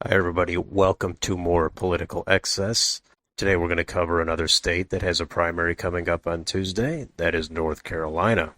Hi, everybody. Welcome to more political excess. Today, we're going to cover another state that has a primary coming up on Tuesday. That is North Carolina.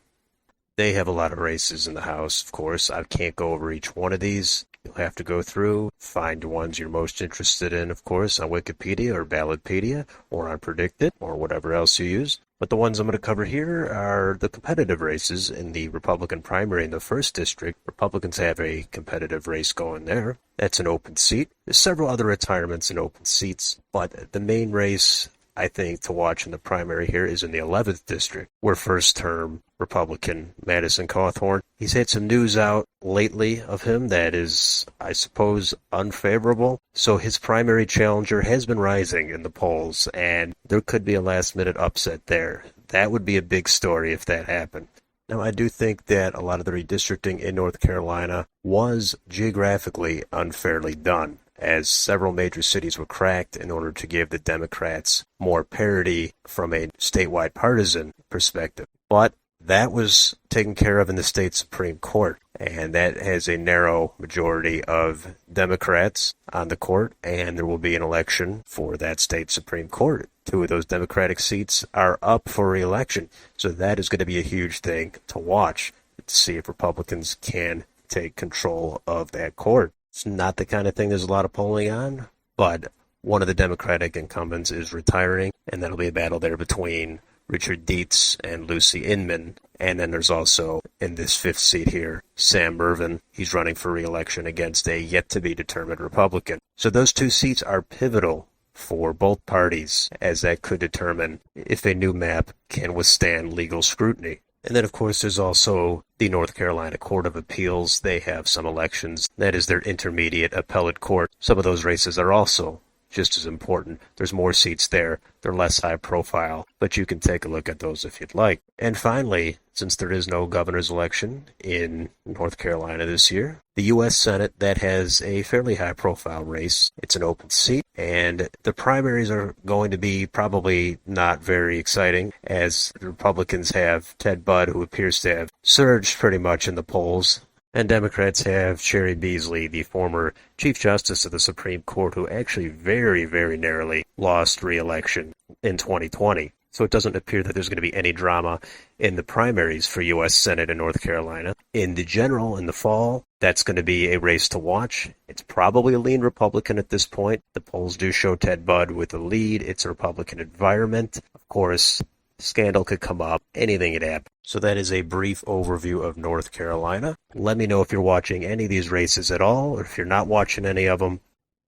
They have a lot of races in the House, of course. I can't go over each one of these. You'll have to go through, find the ones you're most interested in, of course, on Wikipedia or Ballotpedia or on Predictit or whatever else you use. But the ones I'm going to cover here are the competitive races in the Republican primary in the 1st District. Republicans have a competitive race going there. That's an open seat. There's several other retirements and open seats, but the main race I think to watch in the primary here is in the 11th District, where first-term Republican Madison Cawthorn, he's had some news out lately of him that is, I suppose, unfavorable. So his primary challenger has been rising in the polls, and there could be a last-minute upset there. That would be a big story if that happened. Now, I do think that a lot of the redistricting in North Carolina was geographically unfairly done, as several major cities were cracked in order to give the Democrats more parity from a statewide partisan perspective. But that was taken care of in the state Supreme Court, and that has a narrow majority of Democrats on the court, and there will be an election for that state Supreme Court. 2 of those Democratic seats are up for re-election, so that is going to be a huge thing to watch, to see if Republicans can take control of that court. It's not the kind of thing there's a lot of polling on, but one of the Democratic incumbents is retiring, and that'll be a battle there between Richard Dietz and Lucy Inman. And then there's also, in this 5th seat here, Sam Mervyn. He's running for re-election against a yet-to-be-determined Republican. So those 2 seats are pivotal for both parties, as that could determine if a new map can withstand legal scrutiny. And then, of course, there's also the North Carolina Court of Appeals. They have some elections. That is their intermediate appellate court. Some of those races are also just as important. There's more seats there. They're less high profile, but you can take a look at those if you'd like. And finally, since there is no governor's election in North Carolina this year, the U.S. Senate, that has a fairly high profile race. It's an open seat, and the primaries are going to be probably not very exciting, as the Republicans have Ted Budd, who appears to have surged pretty much in the polls. And Democrats have Sherry Beasley, the former Chief Justice of the Supreme Court, who actually very, very narrowly lost re-election in 2020. So it doesn't appear that there's going to be any drama in the primaries for U.S. Senate in North Carolina. In the general, in the fall, that's going to be a race to watch. It's probably a lean Republican at this point. The polls do show Ted Budd with the lead. It's a Republican environment. Of course, scandal could come up, anything could happen. So that is a brief overview of North Carolina. Let me know if you're watching any of these races at all, or if you're not watching any of them.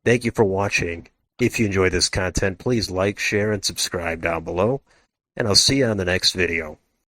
Thank you for watching. If you enjoy this content, please like, share, and subscribe down below. And I'll see you on the next video.